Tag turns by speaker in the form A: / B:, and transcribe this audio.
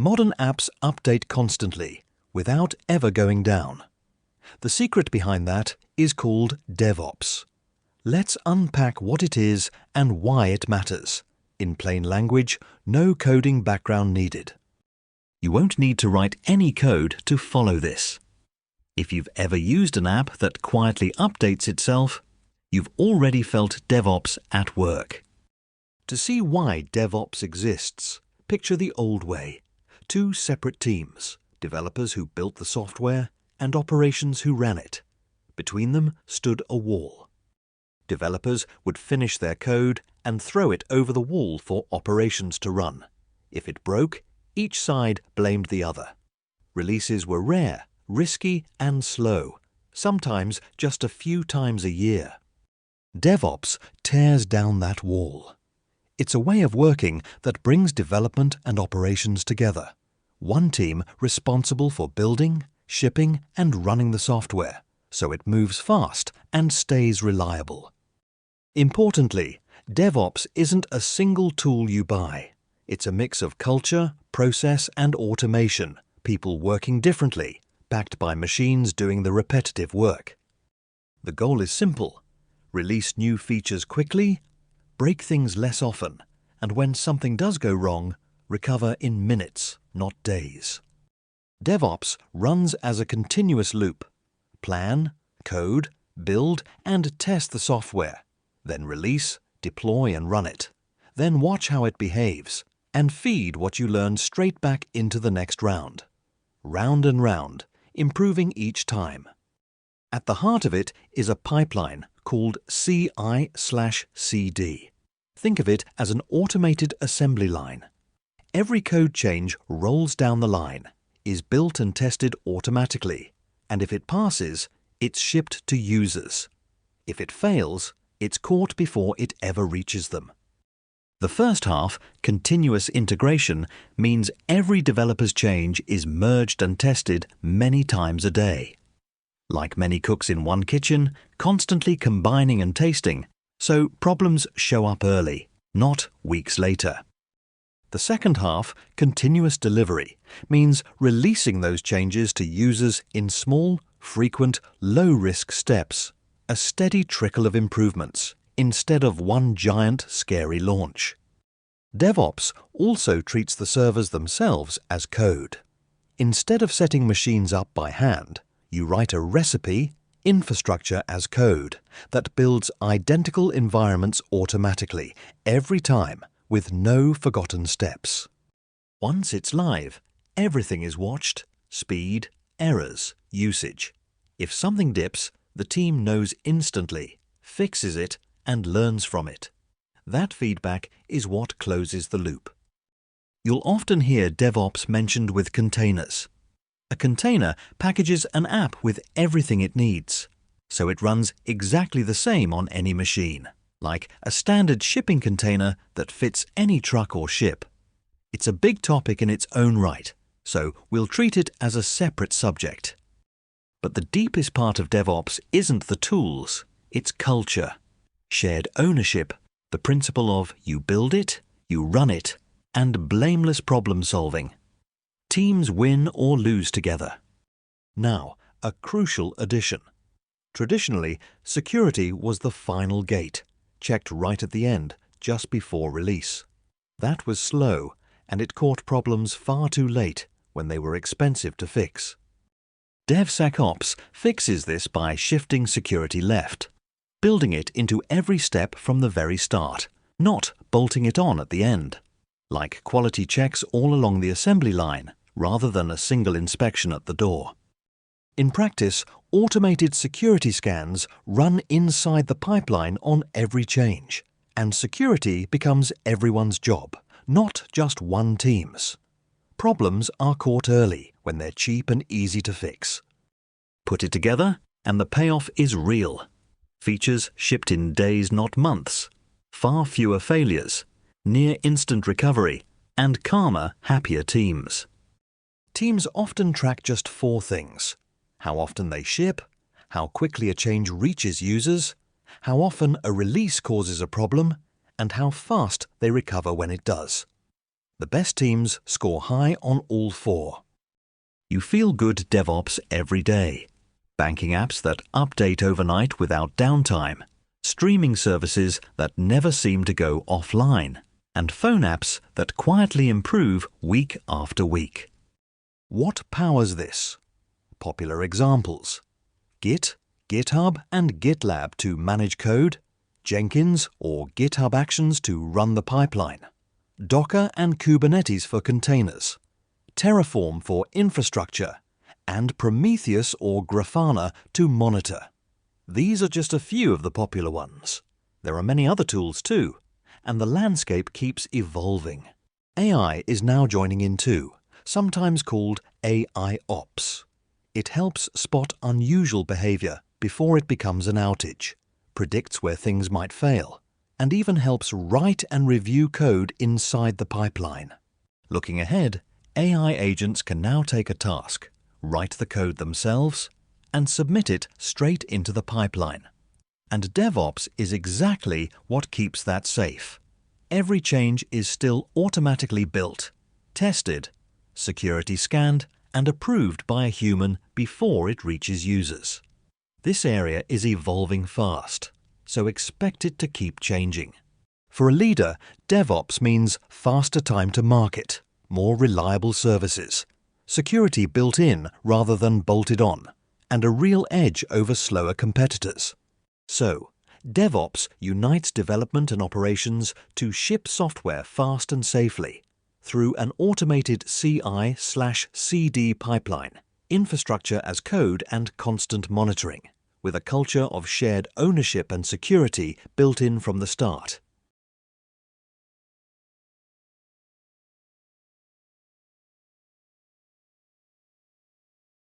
A: Modern apps update constantly, without ever going down. The secret behind that is called DevOps. Let's unpack what it is and why it matters. In plain language, no coding background needed. You won't need to write any code to follow this. If you've ever used an app that quietly updates itself, you've already felt DevOps at work. To see why DevOps exists, picture the old way. Two separate teams, developers who built the software and operations who ran it. Between them stood a wall. Developers would finish their code and throw it over the wall for operations to run. If it broke, each side blamed the other. Releases were rare, risky and slow, sometimes just a few times a year. DevOps tears down that wall. It's a way of working that brings development and operations together. One team responsible for building, shipping and running the software, so it moves fast and stays reliable. Importantly, DevOps isn't a single tool you buy. It's a mix of culture, process and automation, people working differently, backed by machines doing the repetitive work. The goal is simple: release new features quickly, break things less often, and when something does go wrong, recover in minutes, not days. DevOps runs as a continuous loop. Plan, code, build and test the software, then release, deploy and run it. Then watch how it behaves and feed what you learn straight back into the next round. Round and round, improving each time. At the heart of it is a pipeline called CI/CD. Think of it as an automated assembly line. Every code change rolls down the line, is built and tested automatically, and if it passes, it's shipped to users. If it fails, it's caught before it ever reaches them. The first half, continuous integration, means every developer's change is merged and tested many times a day. Like many cooks in one kitchen, constantly combining and tasting, so problems show up early, not weeks later. The second half, continuous delivery, means releasing those changes to users in small, frequent, low-risk steps, a steady trickle of improvements, instead of one giant, scary launch. DevOps also treats the servers themselves as code. Instead of setting machines up by hand, you write a recipe, infrastructure as code, that builds identical environments automatically, every time, with no forgotten steps. Once it's live, everything is watched: speed, errors, usage. If something dips, the team knows instantly, fixes it, and learns from it. That feedback is what closes the loop. You'll often hear DevOps mentioned with containers. A container packages an app with everything it needs, so it runs exactly the same on any machine, like a standard shipping container that fits any truck or ship. It's a big topic in its own right, so we'll treat it as a separate subject. But the deepest part of DevOps isn't the tools, it's culture, shared ownership, the principle of you build it, you run it, and blameless problem solving. Teams win or lose together. Now, a crucial addition. Traditionally, security was the final gate, checked right at the end, just before release. That was slow, and it caught problems far too late when they were expensive to fix. DevSecOps fixes this by shifting security left, building it into every step from the very start, not bolting it on at the end, like quality checks all along the assembly line, rather than a single inspection at the door. In practice, automated security scans run inside the pipeline on every change, and security becomes everyone's job, not just one team's. Problems are caught early when they're cheap and easy to fix. Put it together, and the payoff is real. Features shipped in days, not months, far fewer failures, near instant recovery, and calmer, happier teams. Teams often track just 4 things: how often they ship, how quickly a change reaches users, how often a release causes a problem, and how fast they recover when it does. The best teams score high on all 4. You feel good DevOps every day. Banking apps that update overnight without downtime, streaming services that never seem to go offline, and phone apps that quietly improve week after week. What powers this? Popular examples: Git, GitHub and GitLab to manage code, Jenkins or GitHub Actions to run the pipeline, Docker and Kubernetes for containers, Terraform for infrastructure, and Prometheus or Grafana to monitor. These are just a few of the popular ones. There are many other tools too, and the landscape keeps evolving. AI is now joining in too, sometimes called AIOps. It helps spot unusual behavior before it becomes an outage, predicts where things might fail, and even helps write and review code inside the pipeline. Looking ahead, AI agents can now take a task, write the code themselves, and submit it straight into the pipeline. And DevOps is exactly what keeps that safe. Every change is still automatically built, tested, security scanned, and approved by a human before it reaches users. This area is evolving fast, so expect it to keep changing. For a leader, DevOps means faster time to market, more reliable services, security built in rather than bolted on, and a real edge over slower competitors. So, DevOps unites development and operations to ship software fast and safely through an automated CI/CD pipeline, infrastructure as code and constant monitoring, with a culture of shared ownership and security built in from the start.